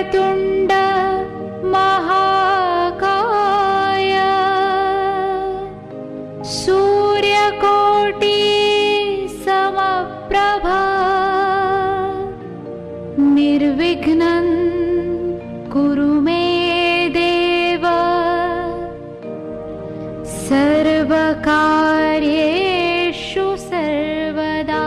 वक्रतुण्ड महाकाय सूर्यकोटि समप्रभा निर्विघ्नं कुरु मे देव सर्वकार्येषु सर्वदा।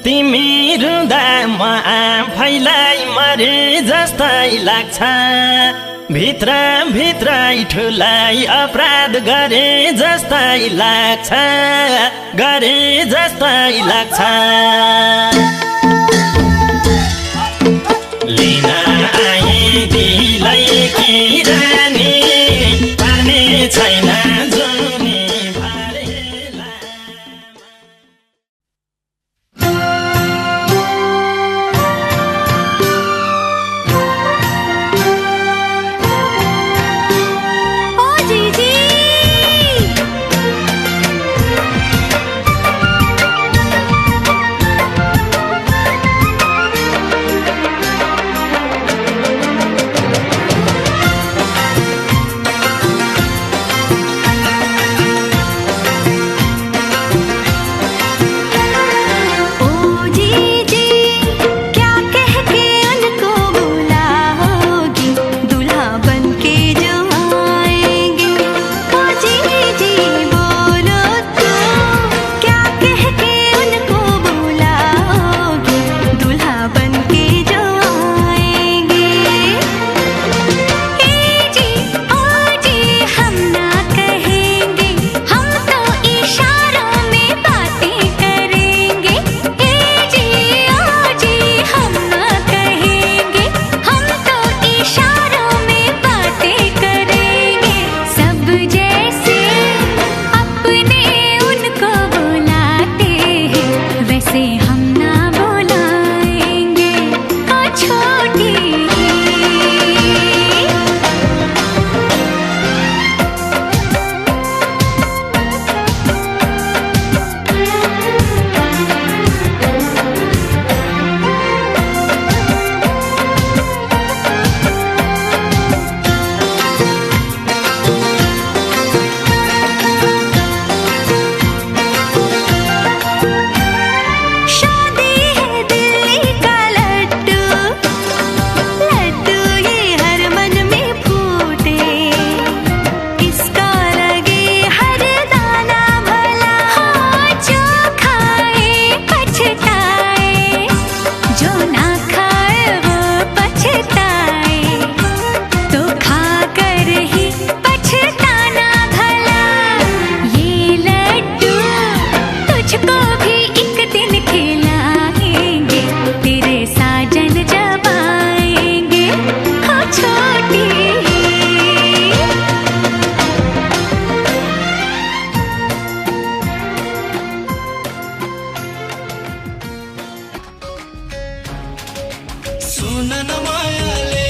तिमी रुँदा म आफैलाई मरे जस्तै लाग्छ। भित्र भित्रै ठुलै अपराध गरे जस्तै लाग्छ, गरे जस्तै लाग्छ। लिन आए दिलै कि रानी पार्ने छैन जुनी भरेला। न मायाले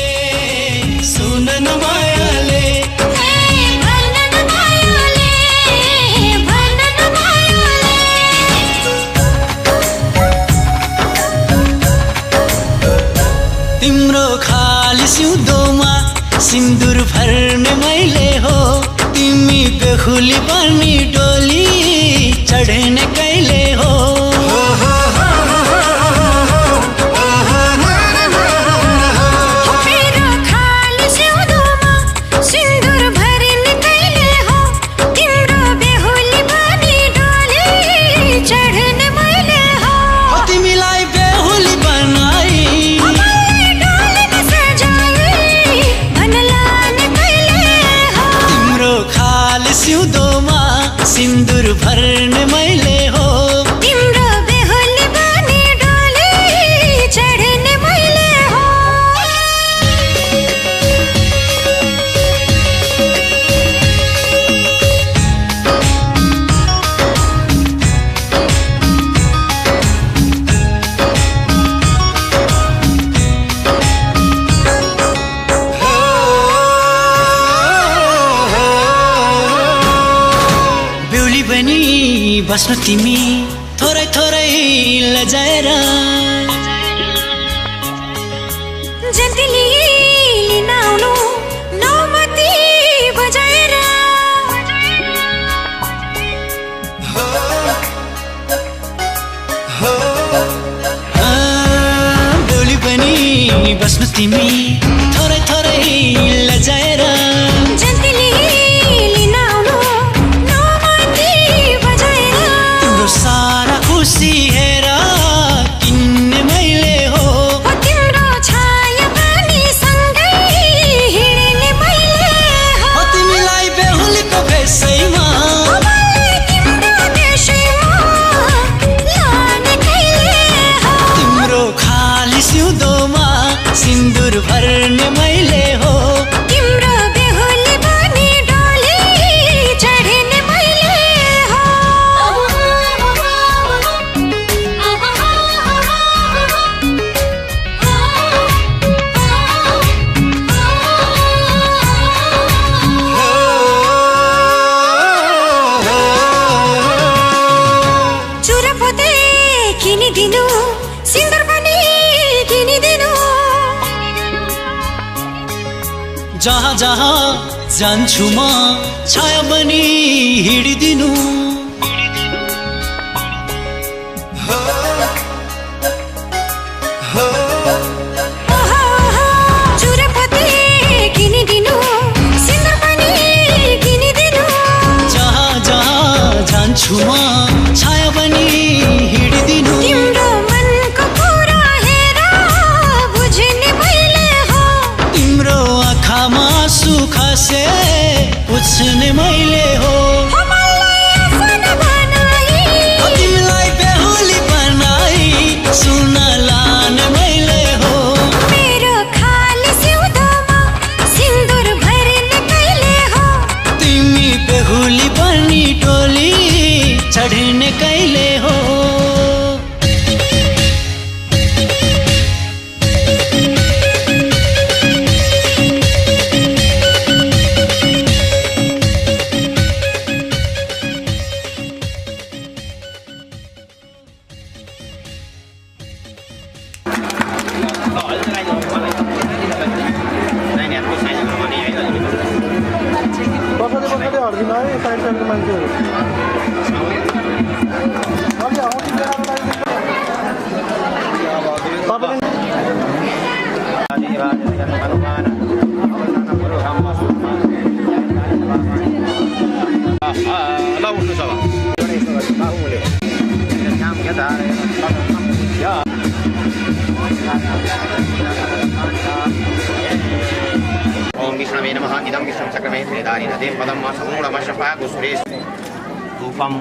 सुन न मायाले तिम्रो खाली सिउँदोमा सिन्दुर भर्ने मैले हो तिमी बेहुली बनी डोली चढ्ने कहिले हो सिन्दुर भर्ने मैले हो तिम्रो बेहुली बनी डोली चढ्ने मैले हो बस्नु तिमी थोरै थोरै लजाएर जतिली लिन आउनु नौमती बजाएर बेहुली पनि बस्नु तिमी थोरै थोरै लजाएर सारा खुसी हेर किन्ने मैले हो तिम्रो छाया पनि सँगै हिँड्ने मैले हो तिमीलाई बेहुलीको भेषैमा तिम्रो देशैमा लाने कहिले हो तिम्रो खाली सिउँदोमा सिन्दुर भर्ने मैले हो तिम्रो बेहुली बनी डोली चढ्ने मैले हो किनिदिनु सिन्दुर पनि किनिदिनु जहाँ जहाँ जान्छु म छाया बनी हिँडिदिनु चुरपते किनिदिनु सिन्दुर पनि किनिदिनु जहाँ जहाँ जान्छु म छाया बनी हिँडिदिनु तिम्रो मनको कुरा हेर बुझ्ने मैले हो तिम्रो आँखामा सुख से पुछ्ने मैले हो तिमीलाई बेहुली बनाई सुन लाने मैले हो मेरो खाली सिउँदोमा सिन्दुर भर्ने कहिले हो तिमी बेहुली बनी डोली चढ्ने कहिले हो ओम विष्णवे नमः इदं विष्णु चक्रमे त्रिदानि नदे पदं मा समूढमशफा कुसुरेश रूपम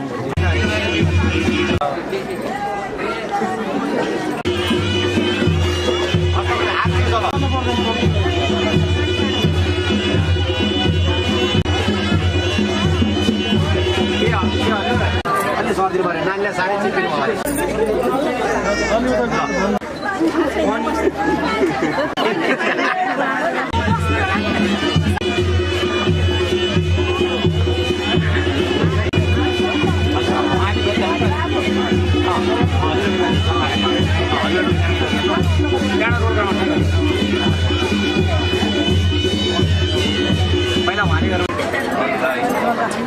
अलि स्वादिलो भरे नानीले साडी चिपिनु भयो पहिला उहाँले गरौँ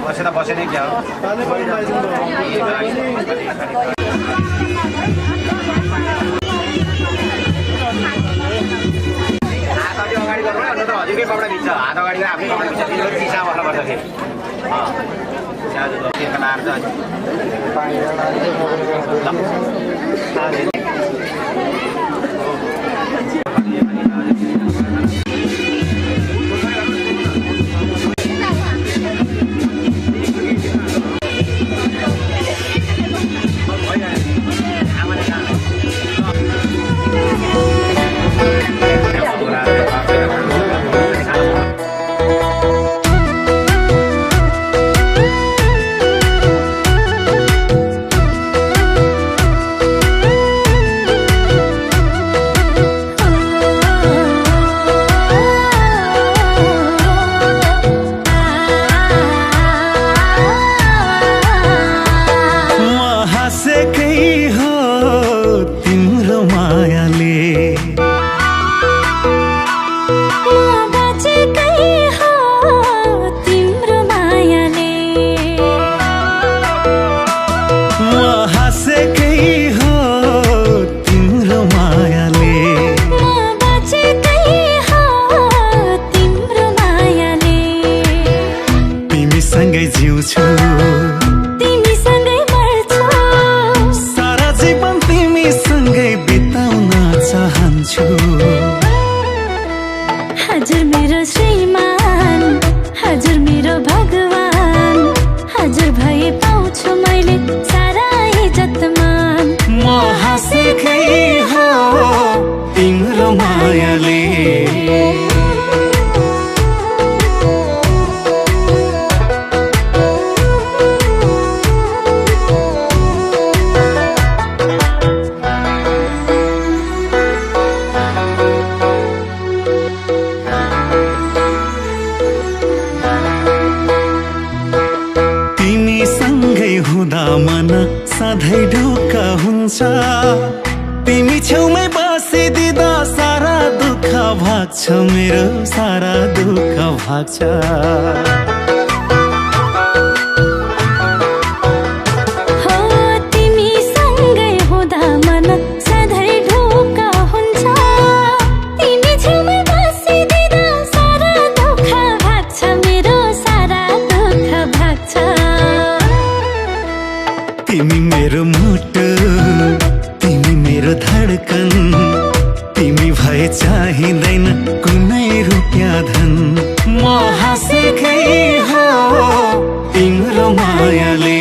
बसेर बसे नै क्या हो हात अलि अगाडि गर्नु अन्त त हजुरकै कपडा भिज्छ हात अगाडि आफ्नै कपडा भिज्छ तिनीहरू चिसा भन्नुपर्दाखेरि तिर्खा लाएर हजुर मेरो श्रीमान, हजुर मेरो भगवान, हजुर भए पाउँछु मैले सारा इज्जत मान। म हाँसेकै हो तिम्रो मायाले मन सधैँ ढुक्क हुन्छ तिमी छेउमै बसिदिँदा सारा दुःख भाग्छ मेरो सारा दुःख भाग्छ हो तिमी सँगै हुँदा मन सधैँ ढुक्क हुन्छ तिमी छेउमै बसिदिँदा सारा दुःख भाग्छ मेरो सारा दुःख भाग्छ तिमी मेरो मुटु तिमी मेरो धडकन तिमी भए चाहिँदैन कुनै रुपियाँ धन म हाँसेकै हो तिम्रो मायाले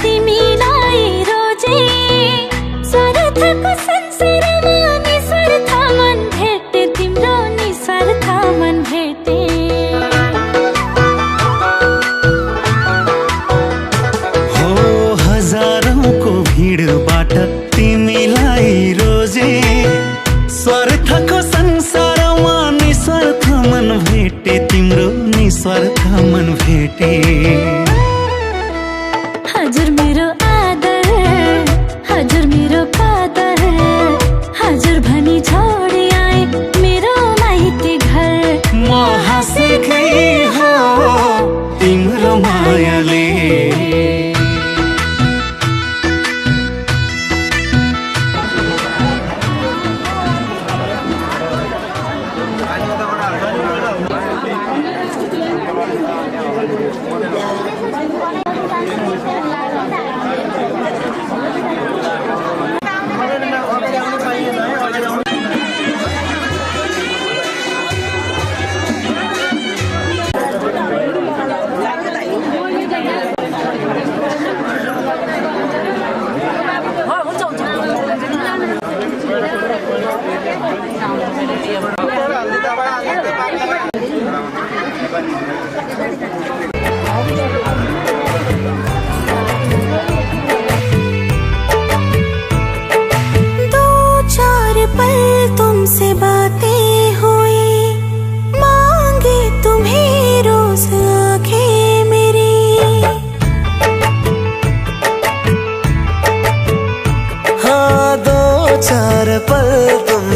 तिमीलाई रोजे स्वार्थको संसारमा निस्वार्थ मन भेटे तिम्रो निस्वार्थ मन भेटे हो हजारौंको भिडबाट तिमीलाई रोजे स्वार्थको संसारमा निस्वार्थ मन भेटे तिम्रो निस्वार्थ मन भेटे हजुर मेरो आदर हजुर मेरो कदर हजुर भनी छोडी आए मेरो माइती घर म हाँसेकै हो तिम्रो मायाले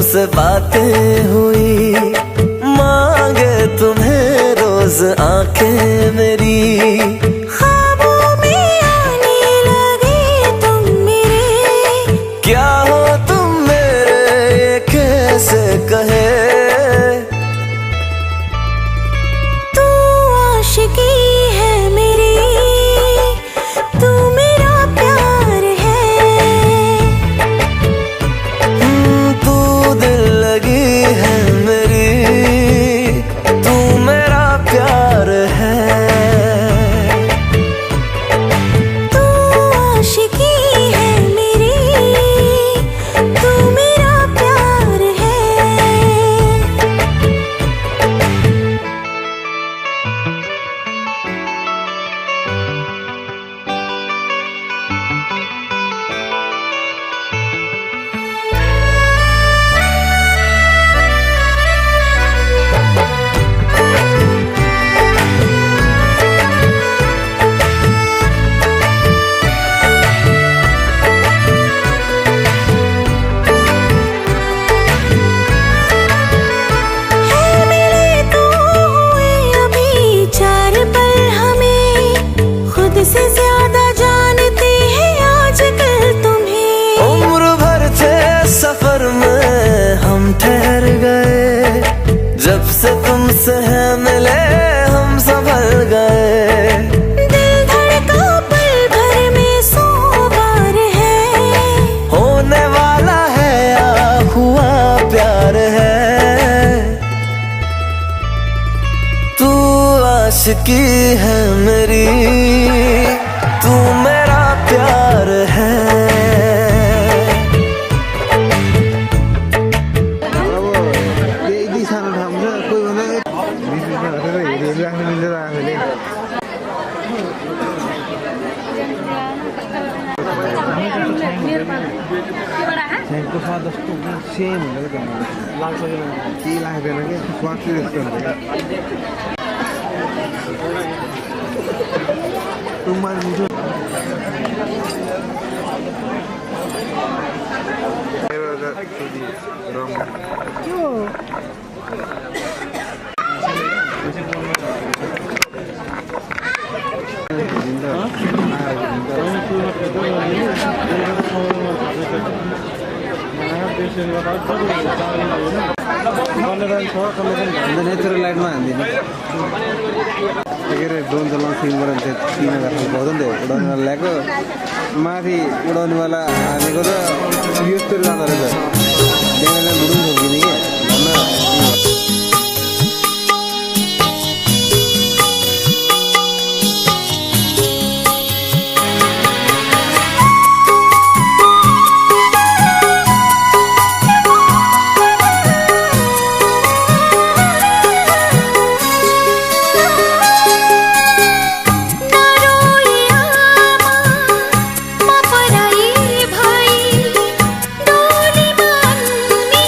तुमसे बातें हुई, मांगे तुम्हें रोज आंखें मेरी। ख्वाबों में आने लगे तुम मेरे, क्या हो तुम मेरे ये कैसे कहे। तू आशिकी है मेरी, तू मेरा प्यार है। तू दिल लगी है मेरी, तू मेरा प्यार है। तू आशिकी है मेरी, तू मेरा प्यार है। से ज्यादा जानते हैं आजकल तुम्हें। उम्र भर थे सफर में हम ठहर गए, जब से तुमसे है मिले हम संभल गए। दिल धड़का पल भर में 100 बार है, होने वाला है या हुआ प्यार है। तू आशिकी है मेरी, तू मेरा प्यार है। सेम लाग्छ कि लाग्दैन कि स्वाद चाहिँ यस्तो हुन्छ क्या मिठो नेचुरल लाइटमा हान्दिनँ के अरे ड्रोन चलाउन सिक्नुपर्छ। 3000 पाउँदैन त्यो उडाउनेवाला ल्याएको, माथि उडाउनेवाला हानेको त यस्तो जाँदो रहेछ। बिहान बुढुङ ठोकिने कि पराई भाइ डोली मान्ने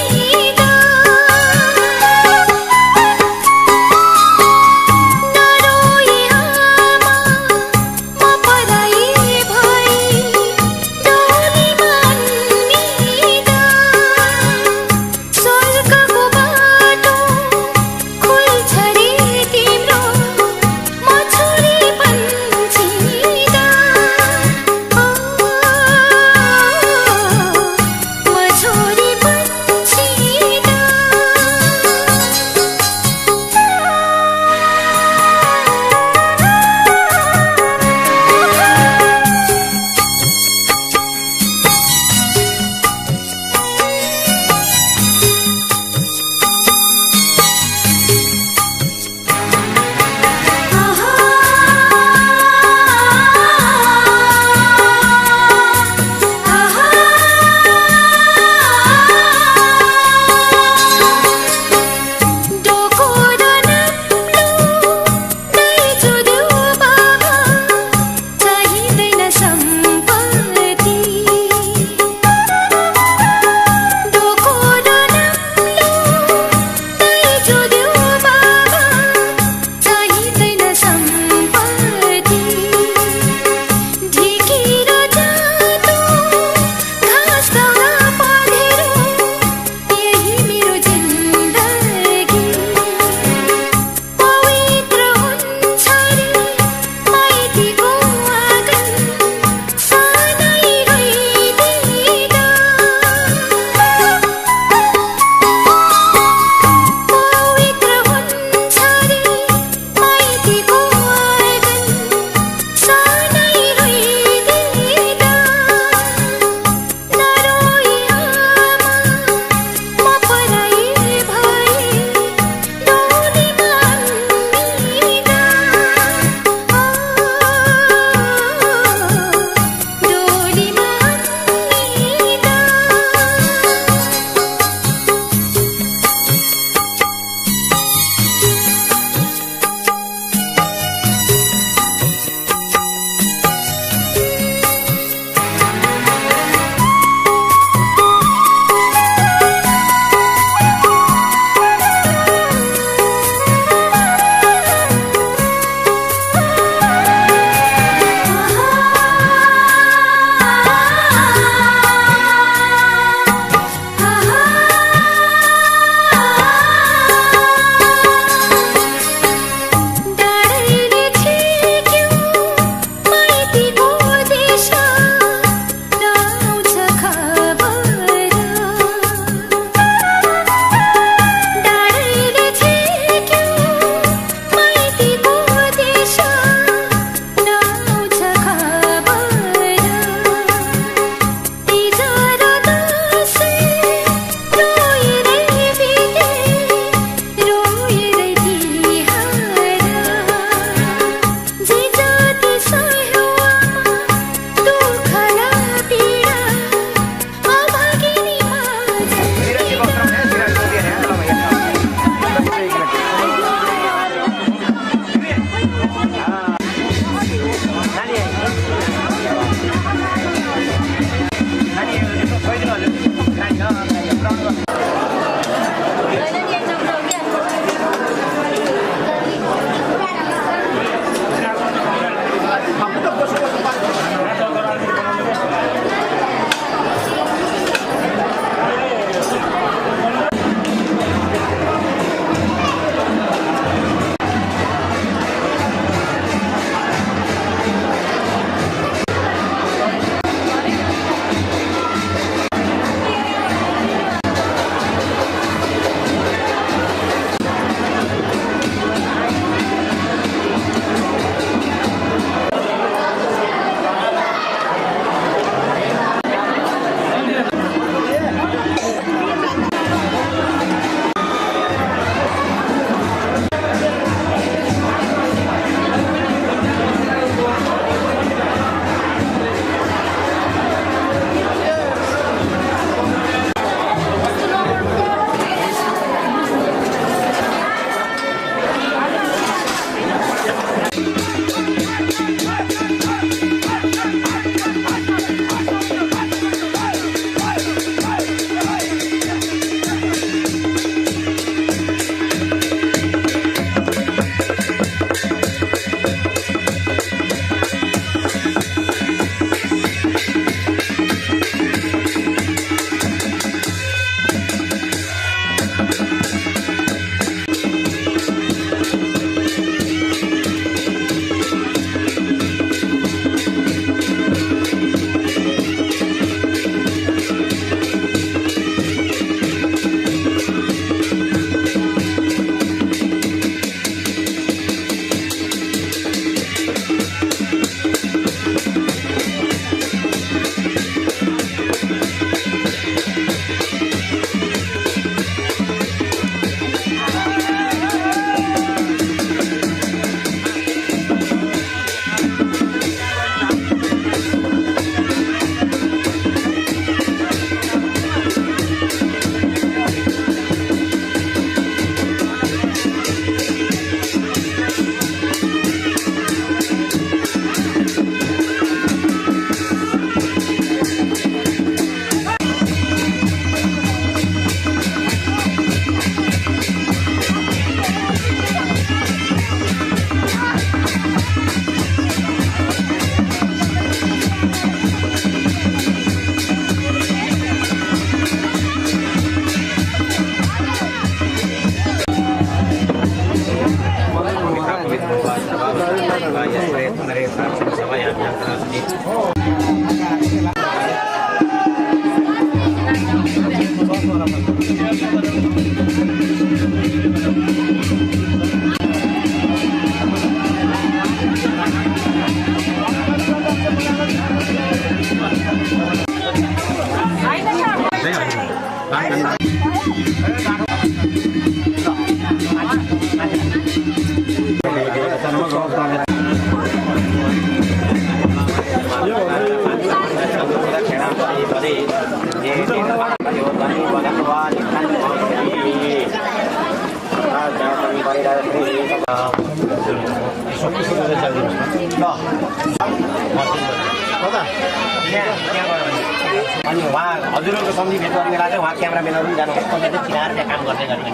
अनि उहाँ हजुरहरूको सम्झी भेट गर्ने बेला चाहिँ उहाँ क्यामेराम्यानहरू पनि जानु कसले चाहिँ चिनाएर त्यहाँ काम गर्दै गर्ने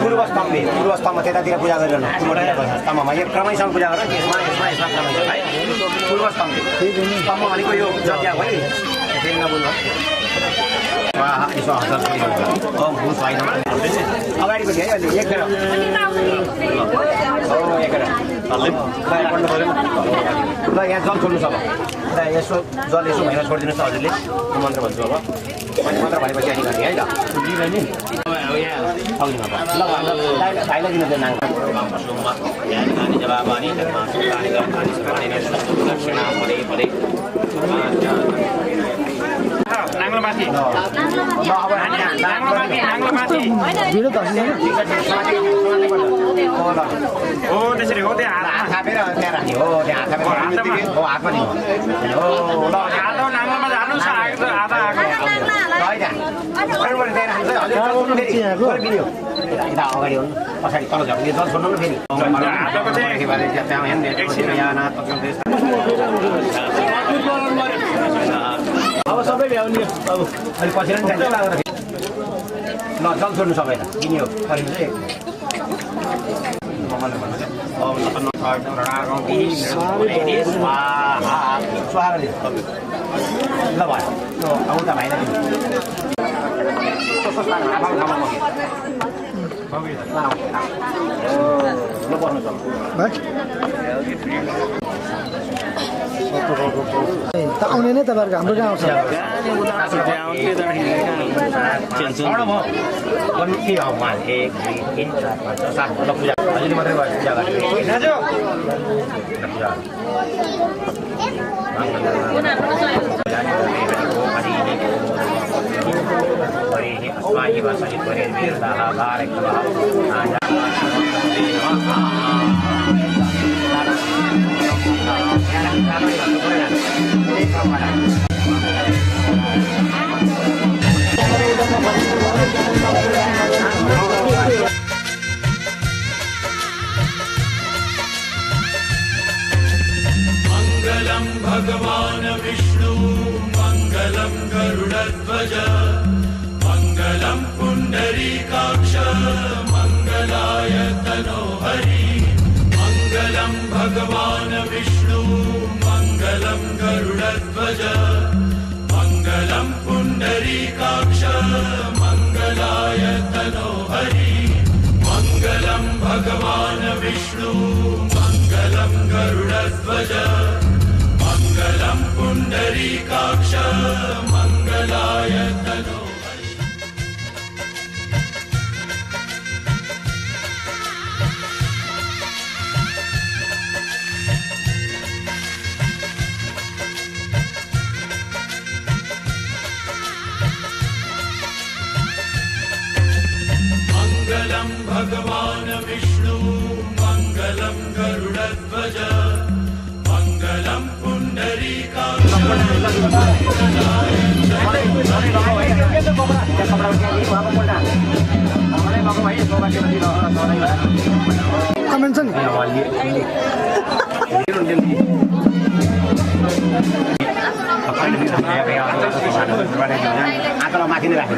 पूर्वस्तम्भ त्यतातिर पूजा गरिरहनु स्तम्भमा एक क्रमैसँग पूजा गरेर यसमा यसमा यसमा क्रमै छ है पूर्वस्तम्भ स्तम्भ भनेको यो जग्गा हो है फेरि नबोल्नु यसो हतार भुस होइन अगाडिको थियो है अहिले एक ल यहाँ जल छोड्नु छ अब यसो जल यसो भएर छोडिदिनुहोस् न हजुरले मन्त्र भन्छु अब अनि मन्त्र भनेपछि अनि गर्ने है ल भाइलाई दिनु नाङ नाङ्लोमाथि हो त्यसरी हो त्यहाँ हात थापेर त्यहाँ राख्ने हो त्यहाँ हात थापेर हो हातमा नि हो ल आधा नाङ्लोमा जानुहोस् आधा यता अगाडि हो पछाडि तल झर्ने जल छोड्नु फेरि अब सबै भ्याउने अब अहिले पछि पनि जान्छ ल जल छोड्नु सबैलाई किन्यो परिन्छ ल भयो उता भाइलाई ल पर्नु त आउने नै तपाईँहरूको हाम्रो गाउँ छ के हो उहाँ 1 2 3 4 5 6 7 ल पूजा अहिले मात्रै भयो पूजा गर्ने दाजु मंगलम भगवान विष्णु मंगलम गरुड़ध्वज मंगलम पुंडरीकाक्ष मंगलाय तनोहरि मंगलम भगवान विष्णु मंगलम गरुड़ध्वज मंगलम पुंडरीकाक्ष मंगलाय तनोहरि मंगलम भगवान विष्णु मंगलम गरुड़ध्वज मंगलम पुंडरीकाक्ष मंगलाय तनोहरि मंगलम भगवान विष्णु मंगलम गरुड़ध्वज मंगलम पुंडरीकाक्ष कमेन्ट छ नि आँखालाई माथि नै राख्नु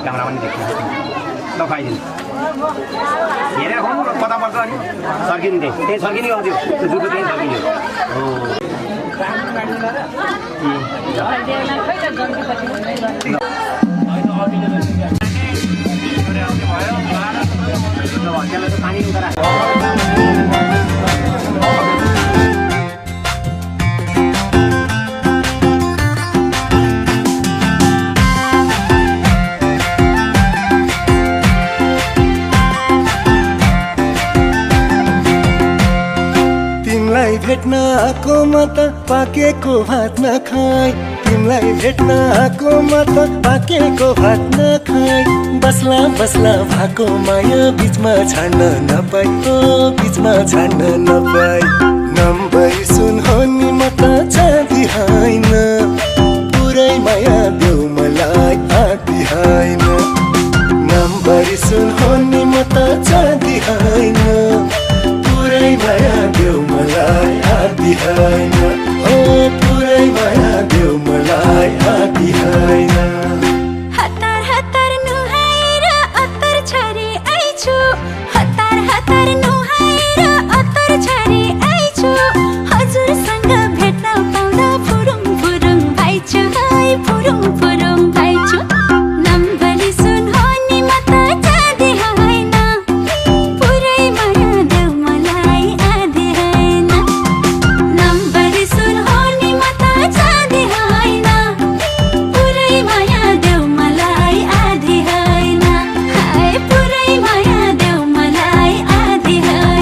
क्यामेरामा देख्छु ल खाइदिनु हेरेर खाउँ कता पर्छ अनि सर्किनु त्यही सर्किने आउँथ्यो त्यो जुटो त्यही सर्किने पानी भेट्न आको म त पाकेको भात नखाई तिमीलाई भेट्न आको म त पाकेको भात नखाई बस्ला बस्ला भएको माया बिचमा छाड्न नपाई ओ बिचमा छाड्न नपाई नम्बर सुन हो नि म त चाँदी होइन पुरै माया देऊ मलाई आदि होइन नम्बर सुन हो नि म त चाँदी होइन पुरै माया देऊ मलाई आदि होइन ओ पुरै माया देऊ मलाई आदि होइन हतार हतार नुहाएर अत्तर छरी आइछु हतार हतार नुहाएर अत्तर छरी आइछु हजुरसँग भेट्न पाउँदा फुरुङ फुरुङ भाइछु हाय फुरुङ फुरुङ भाइछु नम्बरी सुन हो नि म त चाँदी होइन पुरै माया देऊ मलाई आदि होइन नम्बरी सुन हो नि म त चाँदी होइन पुरै माया देऊ मलाई आदि होइन हाय पुरै माया देऊ मलाई आदि होइन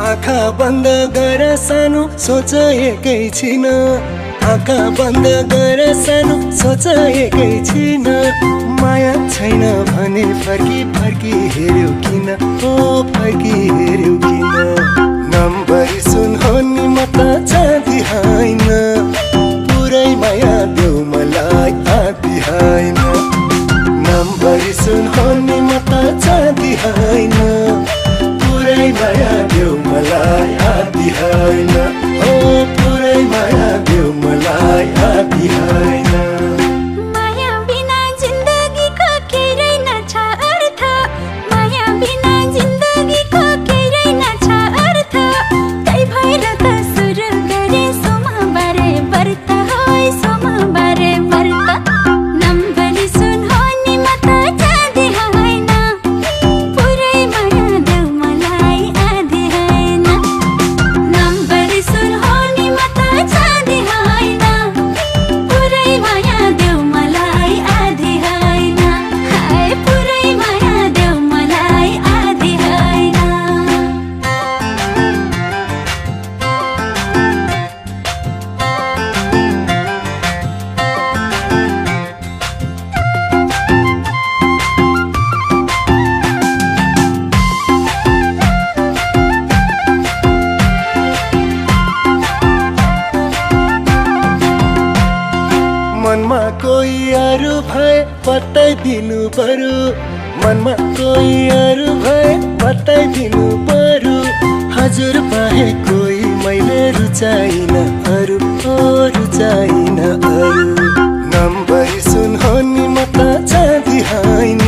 आँखा बन्द गर सानो सोचेकै छिन आँखा बन्द गर सानो सोचेकै छिन माया छैन भने फर्की फर्की हेर्यौ किन ओ फर्की हेर्यौ किन नम्बर सुन हो नि म त चाँदी होइन पुरै माया देऊ मलाई आदि होइन नम्बर सुन हो नि म त चाँदी होइन पुरै माया देऊ मलाई आदि होइन ओ पुरै माया देऊ मलाई आदि होइन माया बिना जिन्दगीको केही रहेनछ अर्थ माया बिना जिन्दगीको केही रहेनछ अर्थ त्यही भएर त सुरु गरे सोमबारे व्रत होय सोमबारे व्रत नम्बरी सुन हो नि म त चाँदी होइन पुरै माया देऊ मलाई आदि होइन नम्बरी सुन हो नि म त चाँदी होइन पुरै माया देऊ मलाई आदि होइन हाय पुरै माया देऊ मलाई आदि होइन मनमा कोही अरू भए बताइदिनु पर्यो मनमा कोही अरू भए बताइदिनु पर्यो हजुर बाहेक कोही मैले रुचाइन अरू ओ रुचाइन अरू नम्बर सुन हो नि म त चाँदी होइन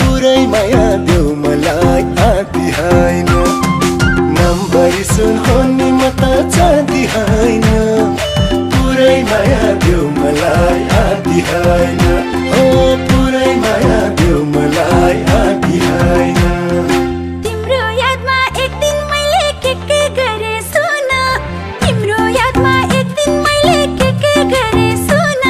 पुरै माया देऊ मलाई आदि होइन नम्बर सुन हो नि म त चाँदी होइन पुरै माया देऊ मलाई आदि होइन ओ पुरै माया देऊ मलाई आदि होइन तिम्रो यादमा एक दिन मैले के गरे सुन तिम्रो यादमा एक दिन मैले के गरे सुन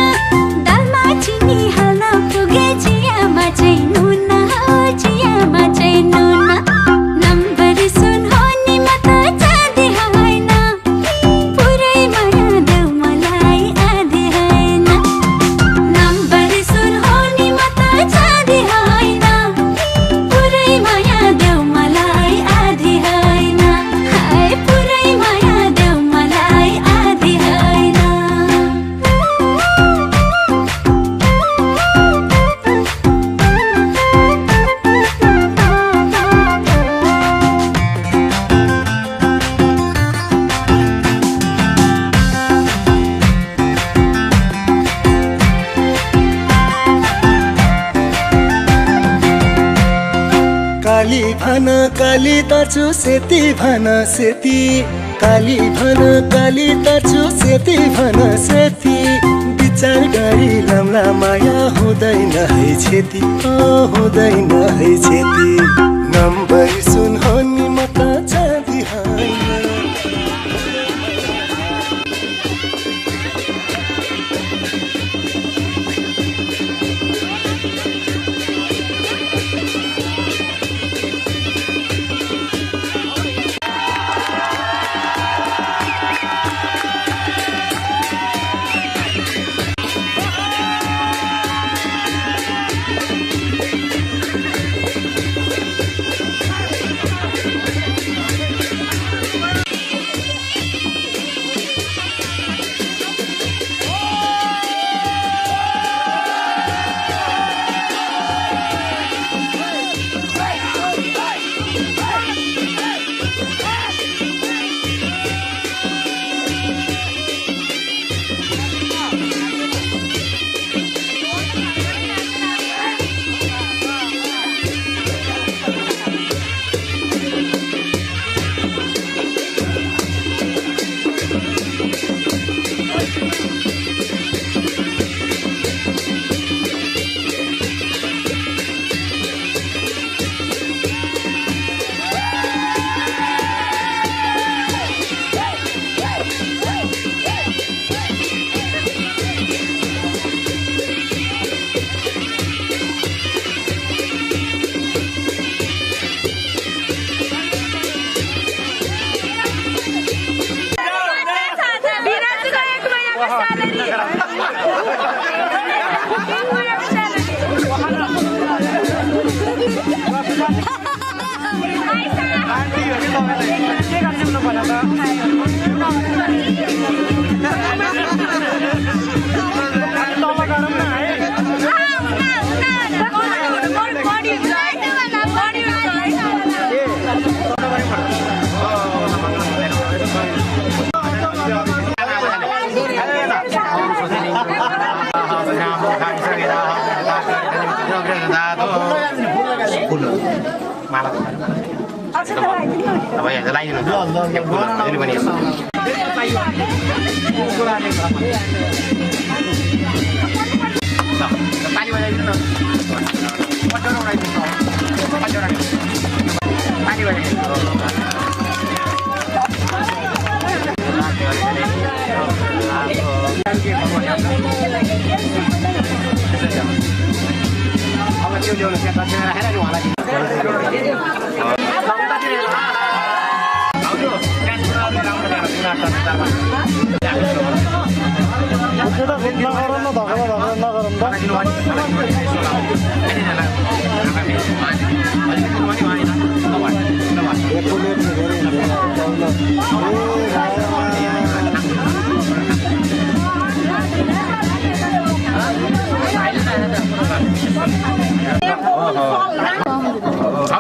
काली भन काली तार्छु सेती भन सेती काली भन काली तार्छु सेती भन सेती विचार गरी लम्ला माया हुँदैन है छेती हुँदैन है छेती नम्बर सुन हो नि म त चाँदी होइन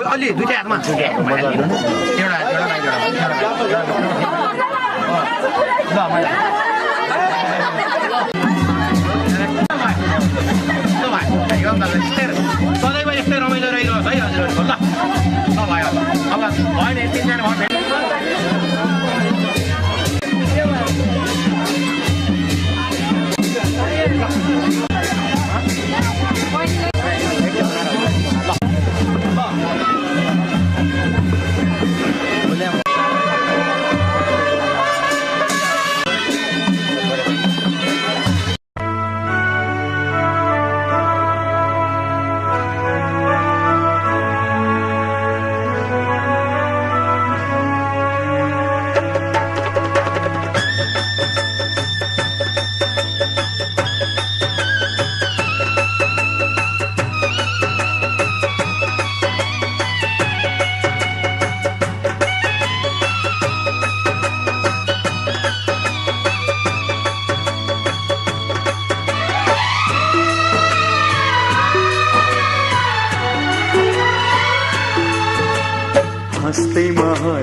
अलि दुईटा हातमा सधैँमा यस्तै रमाइलो रहिनुहोस् है हजुरहरूको ल भयो अब भएन तिनजना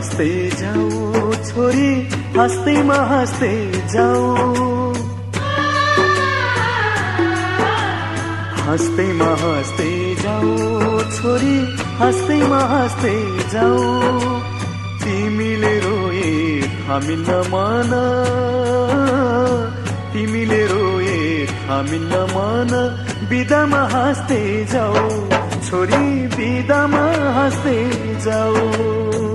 हँस्दै जाऊ छोरी हँस्दै जाऊ हँस्दै जाऊ छोरी हाँस्दैमा हाँस्दै जाऊ तिमीले रोए थामिन्न मन तिमीले रोए थामिन्न मन बिदामा हाँस्दै जाऊ छोरी बिदामा हाँस्दै जाऊ